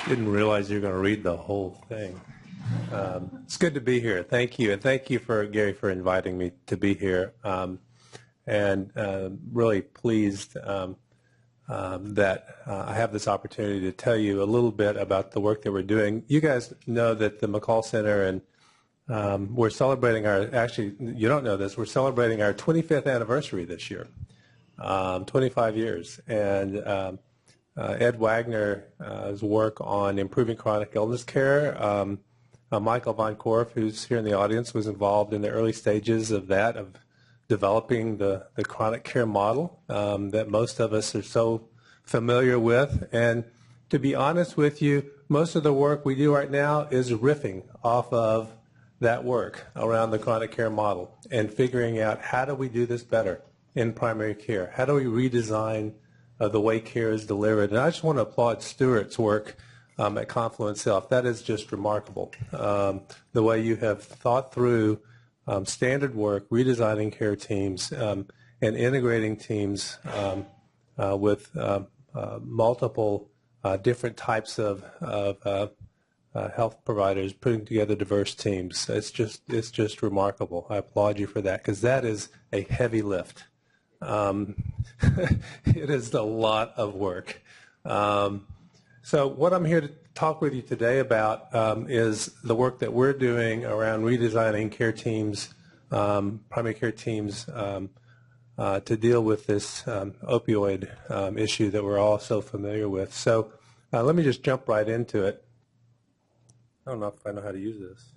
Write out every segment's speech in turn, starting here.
Didn't realize you were going to read the whole thing. It's good to be here. Thank you. And thank you, Gary, for inviting me to be here. And really pleased that I have this opportunity to tell you a little bit about the work that we're doing. You guys know that the MacColl Center, and we're celebrating actually, you don't know this, we're celebrating our 25th anniversary this year, 25 years. And Ed Wagner's work on improving chronic illness care. Michael Von Korf, who's here in the audience, was involved in the early stages of that, of developing the chronic care model that most of us are so familiar with. And to be honest with you, most of the work we do right now is riffing off of that work around the chronic care model and figuring out how do we do this better in primary care? How do we redesign the way care is delivered? And I just want to applaud Stuart's work at Confluence Health. That is just remarkable. The way you have thought through standard work, redesigning care teams, and integrating teams with multiple different types of health providers, putting together diverse teams. It's just remarkable. I applaud you for that, because that is a heavy lift. It is a lot of work. So what I'm here to talk with you today about is the work that we're doing around redesigning care teams, primary care teams, to deal with this opioid issue that we're all so familiar with. So let me just jump right into it. I don't know if I know how to use this.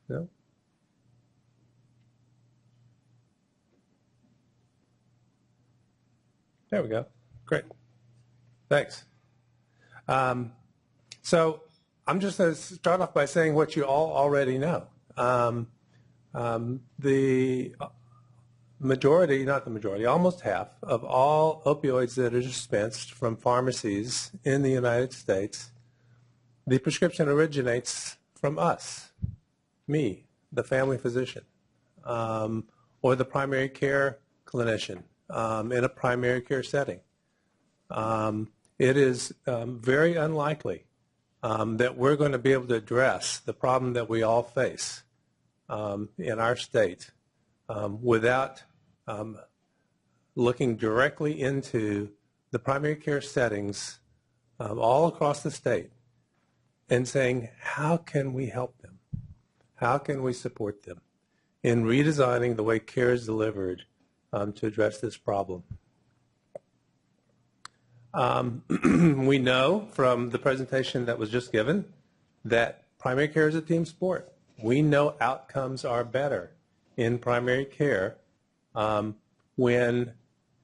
No? There we go. Great. Thanks. So I'm just going to start off by saying what you all already know. The majority, not the majority, almost half of all opioids that are dispensed from pharmacies in the United States, the prescription originates from us, me, the family physician, or the primary care clinician in a primary care setting. It is very unlikely that we're going to be able to address the problem that we all face in our state without looking directly into the primary care settings all across the state and saying, how can we help them? How can we support them in redesigning the way care is delivered to address this problem? We know from the presentation that was just given that primary care is a team sport. We know outcomes are better in primary care when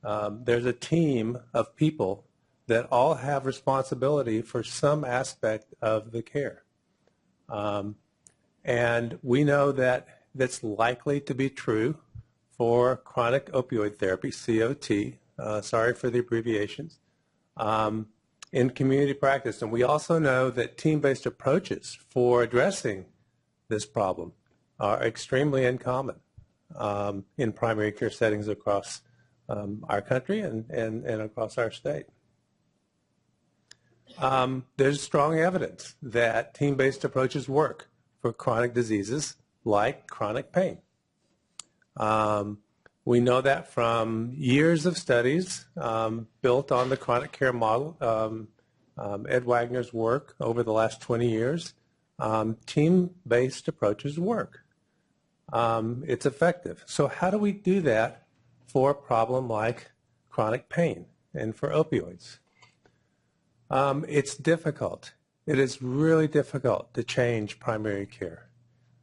there's a team of people that all have responsibility for some aspect of the care. And we know that that's likely to be true for chronic opioid therapy, COT, sorry for the abbreviations, in community practice. And we also know that team-based approaches for addressing this problem are extremely uncommon in primary care settings across our country and across our state. There's strong evidence that team-based approaches work for chronic diseases like chronic pain. We know that from years of studies built on the chronic care model, Ed Wagner's work over the last 20 years. Team-based approaches work. It's effective. So how do we do that for a problem like chronic pain and for opioids? It's difficult. It is really difficult to change primary care.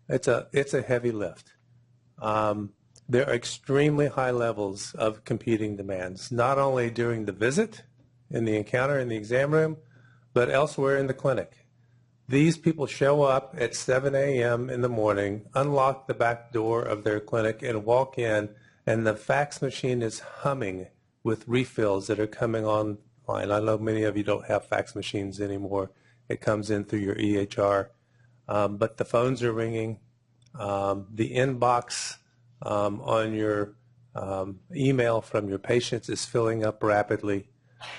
It's a heavy lift. There are extremely high levels of competing demands, not only during the visit, in the encounter in the exam room, but elsewhere in the clinic. These people show up at 7 a.m. in the morning, unlock the back door of their clinic, and walk in, and the fax machine is humming with refills that are coming online. I know many of you don't have fax machines anymore. It comes in through your EHR. But the phones are ringing. The inbox on your email from your patients is filling up rapidly.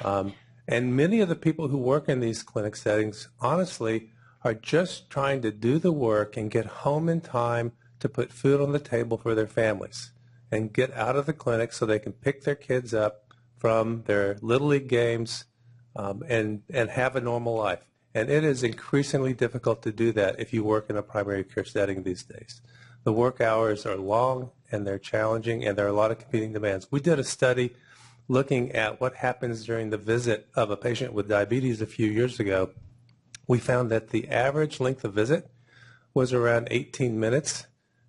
And many of the people who work in these clinic settings, honestly, are just trying to do the work and get home in time to put food on the table for their families and get out of the clinic so they can pick their kids up from their Little League games and have a normal life. And it is increasingly difficult to do that if you work in a primary care setting these days. The work hours are long and they're challenging and there are a lot of competing demands. We did a study looking at what happens during the visit of a patient with diabetes a few years ago. We found that the average length of visit was around 18 minutes.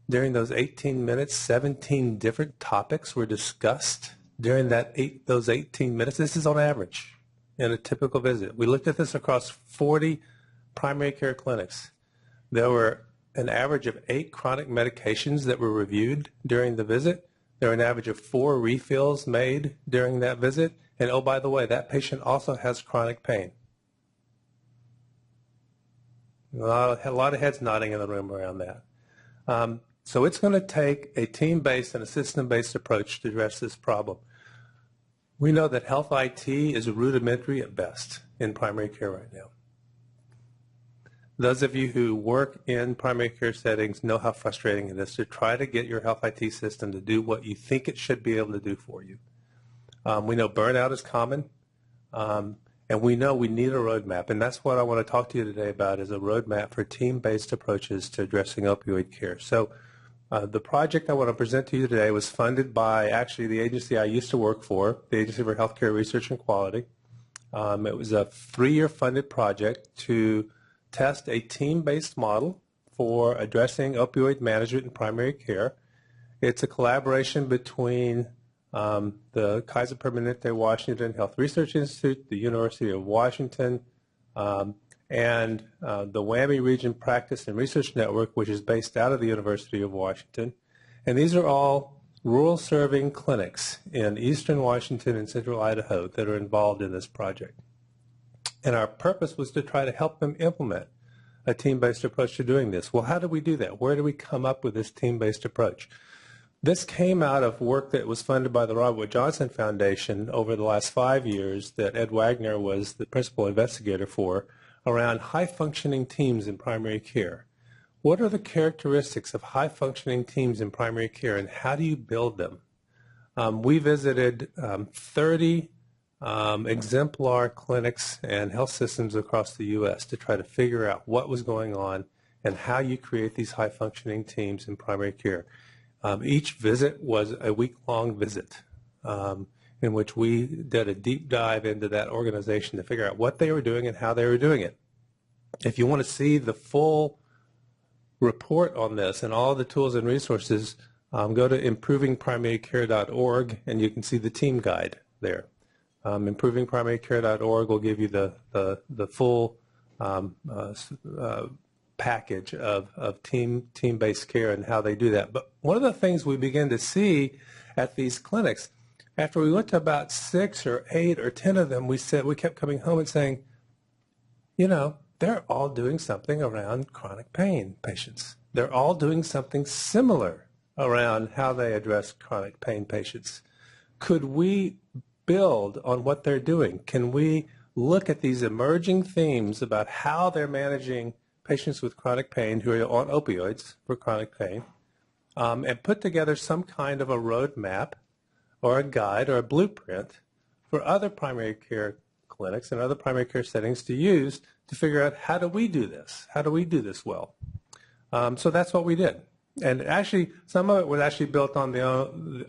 During those 18 minutes, 17 different topics were discussed during those 18 minutes. This is on average in a typical visit. We looked at this across 40 primary care clinics. There were an average of 8 chronic medications that were reviewed during the visit. There were an average of 4 refills made during that visit. And oh, by the way, that patient also has chronic pain. A lot of heads nodding in the room around that. So it's going to take a team-based and a system-based approach to address this problem. We know that health IT is rudimentary at best in primary care right now. Those of you who work in primary care settings know how frustrating it is to try to get your health IT system to do what you think it should be able to do for you. We know burnout is common, and we know we need a roadmap, and that's what I want to talk to you today about is a roadmap for team-based approaches to addressing opioid care. So the project I want to present to you today was funded by actually the agency I used to work for, the Agency for Healthcare Research and Quality. It was a 3-year funded project to test a team-based model for addressing opioid management in primary care. It's a collaboration between the Kaiser Permanente Washington Health Research Institute, the University of Washington, and the WWAMI Region Practice and Research Network, which is based out of the University of Washington. And these are all rural-serving clinics in eastern Washington and central Idaho that are involved in this project. And our purpose was to try to help them implement a team-based approach to doing this. Well, how do we do that? Where do we come up with this team-based approach? This came out of work that was funded by the Robert Wood Johnson Foundation over the last 5 years that Ed Wagner was the principal investigator for around high-functioning teams in primary care. What are the characteristics of high-functioning teams in primary care and how do you build them? We visited 30 exemplar clinics and health systems across the U.S. to try to figure out what was going on and how you create these high-functioning teams in primary care. Each visit was a week-long visit in which we did a deep dive into that organization to figure out what they were doing and how they were doing it. If you want to see the full report on this and all the tools and resources, go to improvingprimarycare.org and you can see the team guide there. Improvingprimarycare.org will give you the full package of team-based care and how they do that. But one of the things we begin to see at these clinics, after we went to about 6 or 8 or 10 of them, we kept coming home and saying, you know, they're all doing something around chronic pain patients. They're all doing something similar around how they address chronic pain patients. Could we build on what they're doing? Can we look at these emerging themes about how they're managing patients with chronic pain who are on opioids for chronic pain and put together some kind of a roadmap or a guide or a blueprint for other primary care clinics and other primary care settings to use to figure out how do we do this? How do we do this well? So that's what we did. And actually, some of it was actually built on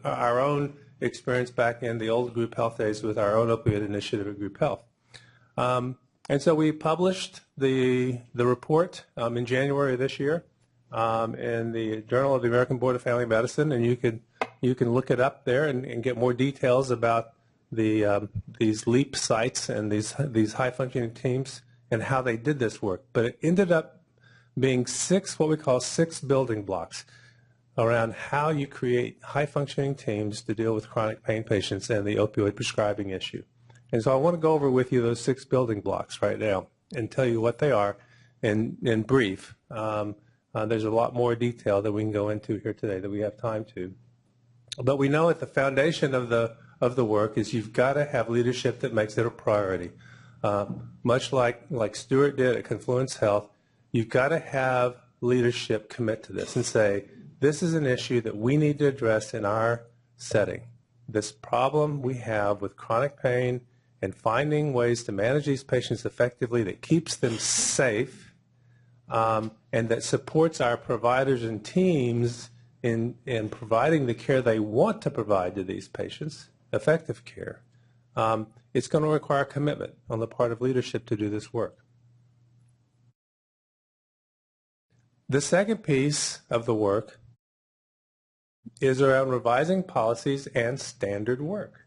our own experience back in the old group health days with our own opioid initiative at Group Health. And so we published the report in January of this year in the Journal of the American Board of Family Medicine, and you can look it up there and get more details about these LEAP sites and these high-functioning teams and how they did this work. But it ended up being what we call six building blocks around how you create high-functioning teams to deal with chronic pain patients and the opioid prescribing issue. And so I want to go over with you those 6 building blocks right now and tell you what they are in brief. There's a lot more detail that we can go into here today that we have time to. But we know at the foundation of the work is you've got to have leadership that makes it a priority. Much like Stuart did at Confluence Health, you've got to have leadership commit to this and say, this is an issue that we need to address in our setting. This problem we have with chronic pain and finding ways to manage these patients effectively that keeps them safe and that supports our providers and teams in providing the care they want to provide to these patients, effective care. It's going to require commitment on the part of leadership to do this work. The second piece of the work is around revising policies and standard work.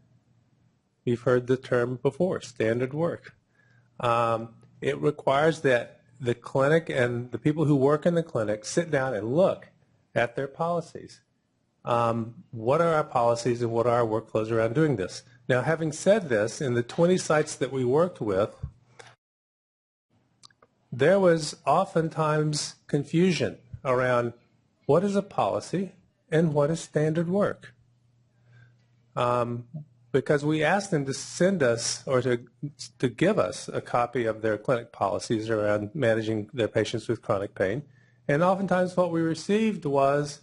You've heard the term before, standard work. It requires that the clinic and the people who work in the clinic sit down and look at their policies. What are our policies and what are our workflows around doing this? Now, having said this, in the 20 sites that we worked with, there was oftentimes confusion around what is a policy and what is standard work. Because we asked them to send us or to give us a copy of their clinic policies around managing their patients with chronic pain. And oftentimes what we received was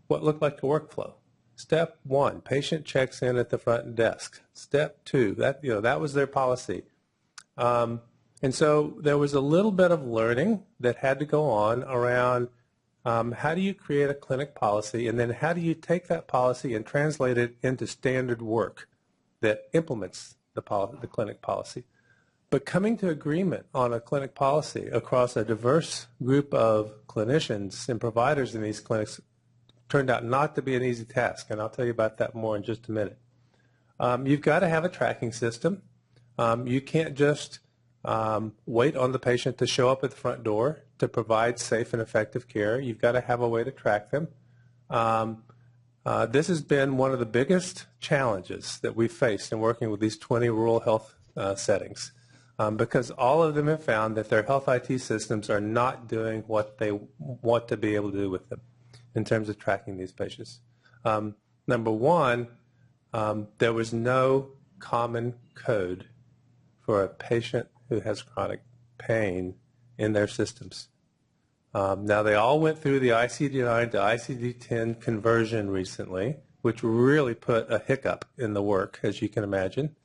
what looked like a workflow. Step 1, patient checks in at the front desk. Step 2, that was their policy. And so there was a little bit of learning that had to go on around how do you create a clinic policy, and then how do you take that policy and translate it into standard work that implements the clinic policy. But coming to agreement on a clinic policy across a diverse group of clinicians and providers in these clinics turned out not to be an easy task, and I'll tell you about that more in just a minute. You've got to have a tracking system. You can't just wait on the patient to show up at the front door to provide safe and effective care. You've got to have a way to track them. This has been one of the biggest challenges that we've faced in working with these 20 rural health settings because all of them have found that their health IT systems are not doing what they want to be able to do with them in terms of tracking these patients. Number one, there was no common code for a patient who has chronic pain in their systems. Now, they all went through the ICD-9 to ICD-10 conversion recently, which really put a hiccup in the work, as you can imagine,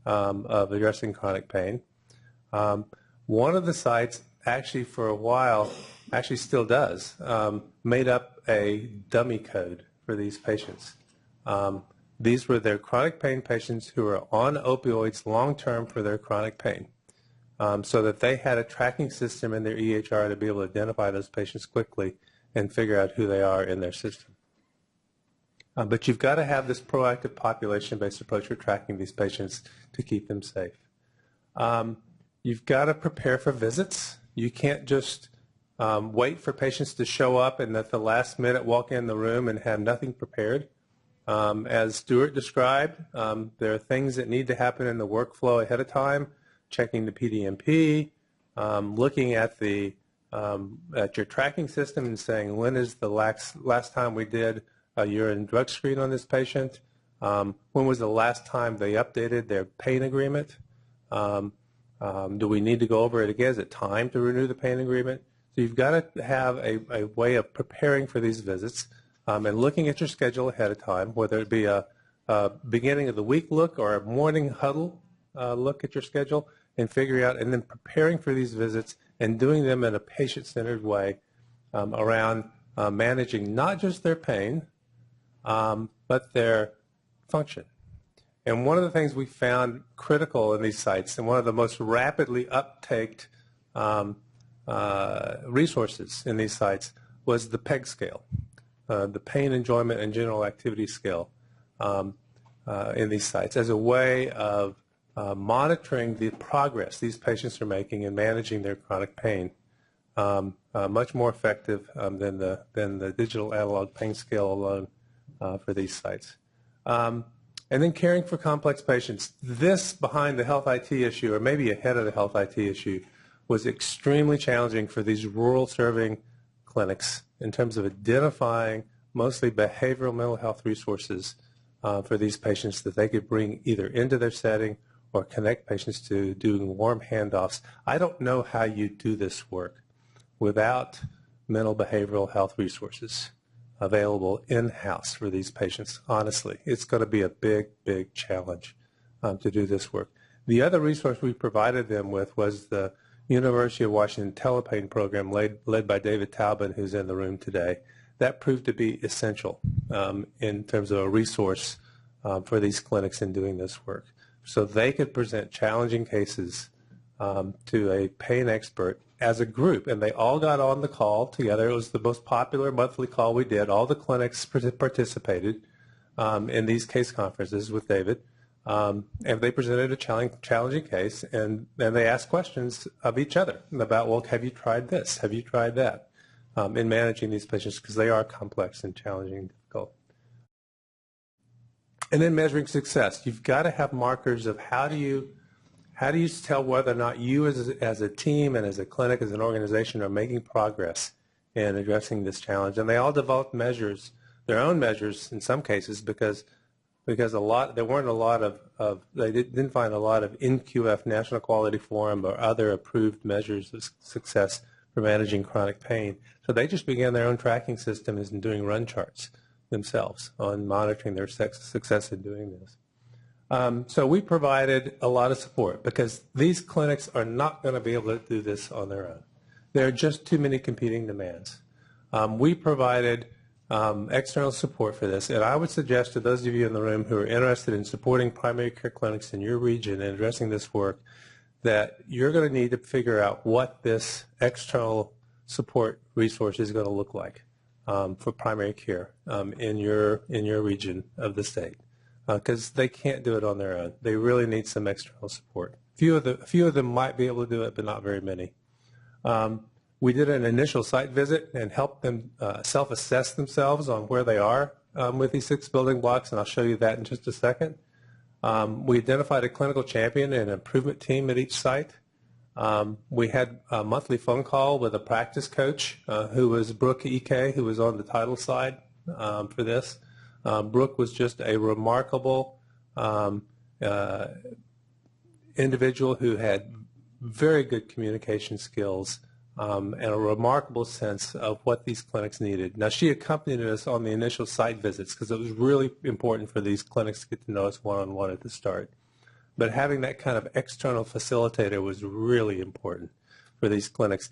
of addressing chronic pain. One of the sites actually for a while, actually still does, made up a dummy code for these patients. These were their chronic pain patients who are on opioids long-term for their chronic pain. So that they had a tracking system in their EHR to be able to identify those patients quickly and figure out who they are in their system. But you've got to have this proactive population-based approach for tracking these patients to keep them safe. You've got to prepare for visits. You can't just wait for patients to show up and at the last minute walk in the room and have nothing prepared. As Stuart described, there are things that need to happen in the workflow ahead of time. Checking the PDMP, looking at your tracking system and saying, when is the last time we did a urine drug screen on this patient? When was the last time they updated their pain agreement? Do we need to go over it again? Is it time to renew the pain agreement? So you've got to have a way of preparing for these visits and looking at your schedule ahead of time, whether it be a beginning of the week look or a morning huddle look at your schedule, and figuring out and then preparing for these visits and doing them in a patient-centered way around managing not just their pain, but their function. And one of the things we found critical in these sites, and one of the most rapidly uptaked resources in these sites, was the PEG scale, the Pain, Enjoyment, and General Activity Scale in these sites as a way of monitoring the progress these patients are making in managing their chronic pain, much more effective than the digital analog pain scale alone for these sites. And then caring for complex patients. This behind the health IT issue, or maybe ahead of the health IT issue, was extremely challenging for these rural serving clinics in terms of identifying mostly behavioral mental health resources for these patients that they could bring either into their setting or connect patients to, doing warm handoffs. I don't know how you do this work without mental behavioral health resources available in-house for these patients. Honestly, it's going to be a big, big challenge to do this work. The other resource we provided them with was the University of Washington Telepain program led by David Taubman, who's in the room today. That proved to be essential in terms of a resource for these clinics in doing this work. So they could present challenging cases to a pain expert as a group, and they all got on the call together. It was the most popular monthly call we did. All the clinics participated in these case conferences with David, and they presented a challenging case, and then they asked questions of each other about, well, have you tried this? Have you tried that? In managing these patients, because they are complex and challenging and difficult. And then measuring success. You've got to have markers of how do you tell whether or not you as a team and as a clinic, as an organization, are making progress in addressing this challenge. And they all developed measures, their own measures in some cases, because there weren't a lot of they didn't find a lot of NQF, National Quality Forum, or other approved measures of success for managing chronic pain. So they just began their own tracking system and doing run charts themselves on monitoring their success in doing this. So we provided a lot of support because these clinics are not going to be able to do this on their own. There are just too many competing demands. We provided external support for this, and I would suggest to those of you in the room who are interested in supporting primary care clinics in your region and addressing this work, that you're going to need to figure out what this external support resource is going to look like for primary care in your region of the state, because they can't do it on their own. They really need some external support. A few of them might be able to do it, but not very many. We did an initial site visit and helped them self-assess themselves on where they are with these 6 building blocks, and I'll show you that in just a second. We identified a clinical champion and an improvement team at each site. We had a monthly phone call with a practice coach who was Brooke Ike, who was on the title side for this. Brooke was just a remarkable individual who had very good communication skills and a remarkable sense of what these clinics needed. Now, she accompanied us on the initial site visits because it was really important for these clinics to get to know us one-on-one at the start. But having that kind of external facilitator was really important for these clinics.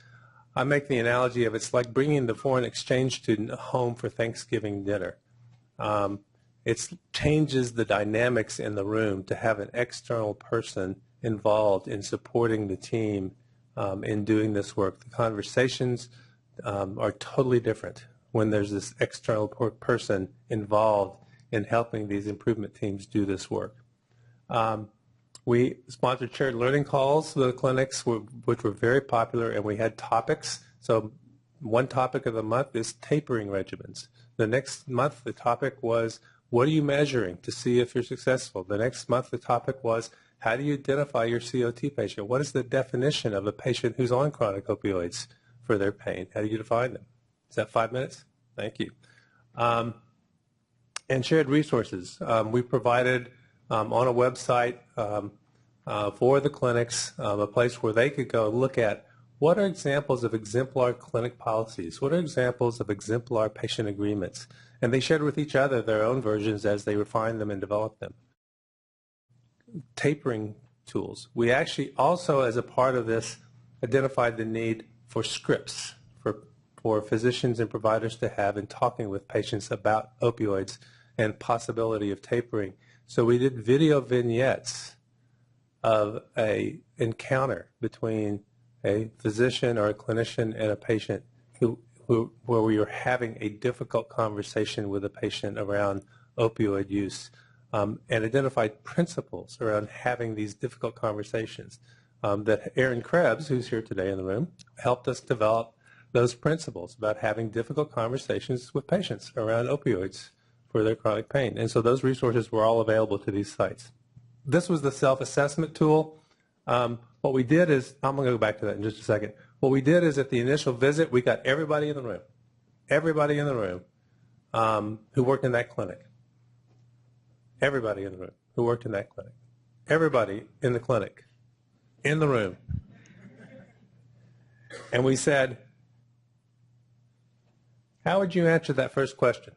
I make the analogy of it's like bringing the foreign exchange student home for Thanksgiving dinner. It changes the dynamics in the room to have an external person involved in supporting the team in doing this work. The conversations are totally different when there's this external person involved in helping these improvement teams do this work. We sponsored shared learning calls with the clinics, which were very popular, and we had topics. So one topic of the month is tapering regimens. The next month, the topic was, what are you measuring to see if you're successful? The next month, the topic was, how do you identify your COT patient? What is the definition of a patient who's on chronic opioids for their pain? How do you define them? Is that 5 minutes? Thank you. And shared resources. We provided on a website for the clinics a place where they could go look at what are examples of exemplar clinic policies, what are examples of exemplar patient agreements, and they shared with each other their own versions as they refined them and developed them. Tapering tools. We actually also, as a part of this, identified the need for scripts for physicians and providers to have in talking with patients about opioids and possibility of tapering. So we did video vignettes of an encounter between a physician or a clinician and a patient where we were having a difficult conversation with a patient around opioid use and identified principles around having these difficult conversations that Aaron Krebs, who's here today in the room, helped us develop those principles about having difficult conversations with patients around opioids for their chronic pain. And so those resources were all available to these sites. This was the self-assessment tool. What we did is, I'm going to go back to that in just a second. What we did is at the initial visit, we got everybody in the room who worked in that clinic. Everybody in the room who worked in that clinic. Everybody in the clinic, in the room. And we said, how would you answer that first question?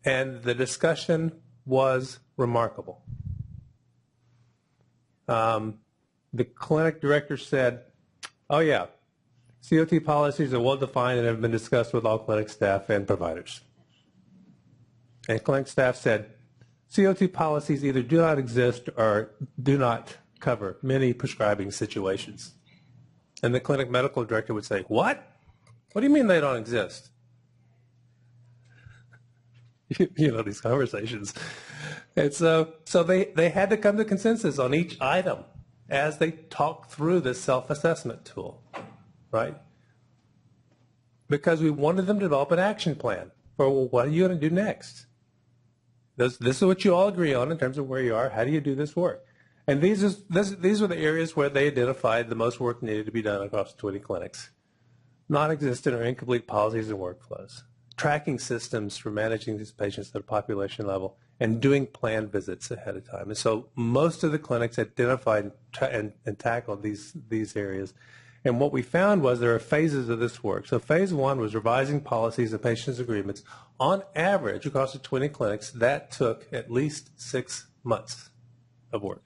And the discussion was remarkable. The clinic director said, oh yeah, COT policies are well defined and have been discussed with all clinic staff and providers. And clinic staff said, COT policies either do not exist or do not cover many prescribing situations. And the clinic medical director would say, what? What do you mean they don't exist? You know, these conversations. And so they had to come to consensus on each item as they talked through this self-assessment tool, right? Because we wanted them to develop an action plan for, well, what are you going to do next? This is what you all agree on in terms of where you are. How do you do this work? And these were the areas where they identified the most work needed to be done across 20 clinics. Non-existent or incomplete policies and workflows, tracking systems for managing these patients at a population level, and doing planned visits ahead of time. And so most of the clinics identified and tackled these areas. And what we found was there are phases of this work. So phase one was revising policies and patients' agreements. On average, across the 20 clinics, that took at least 6 months of work.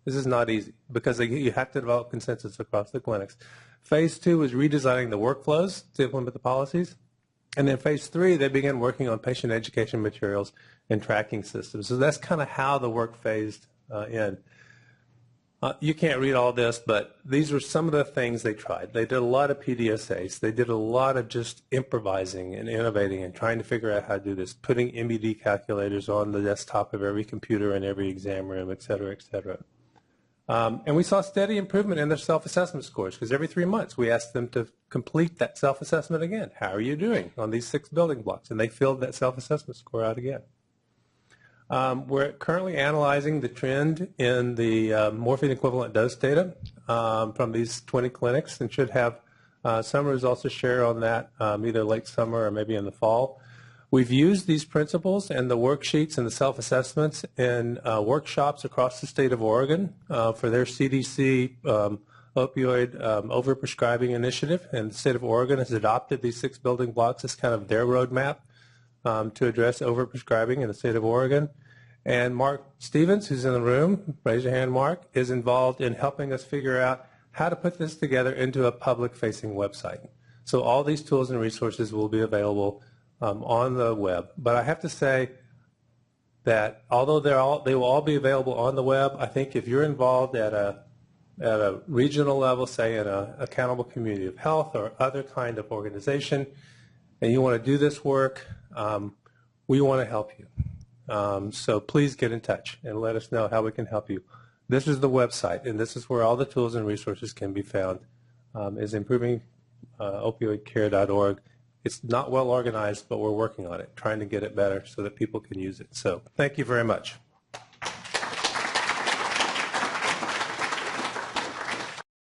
This is not easy because you have to develop consensus across the clinics. Phase two was redesigning the workflows to implement the policies. And then phase three, they began working on patient education materials and tracking systems. So that's kind of how the work phased in. You can't read all this, but these were some of the things they tried. They did a lot of PDSAs. They did a lot of just improvising and innovating and trying to figure out how to do this, putting MBD calculators on the desktop of every computer in every exam room, et cetera, et cetera. And we saw steady improvement in their self-assessment scores because every 3 months we asked them to complete that self-assessment again. How are you doing on these 6 building blocks? And they filled that self-assessment score out again. We're currently analyzing the trend in the morphine equivalent dose data from these 20 clinics and should have some results to share on that either late summer or maybe in the fall. We've used these principles and the worksheets and the self-assessments in workshops across the state of Oregon for their CDC opioid overprescribing initiative. And the state of Oregon has adopted these 6 building blocks as kind of their roadmap to address overprescribing in the state of Oregon. And Mark Stevens, who's in the room, raise your hand, Mark, is involved in helping us figure out how to put this together into a public-facing website. So all these tools and resources will be available on the web. But I have to say that although they will all be available on the web, I think if you're involved at a regional level, say in an accountable community of health or other kind of organization, and you want to do this work, we want to help you. So please get in touch and let us know how we can help you. This is the website, and this is where all the tools and resources can be found, is improvingopioidcare.org. It's not well organized, but we're working on it, trying to get it better so that people can use it. So thank you very much.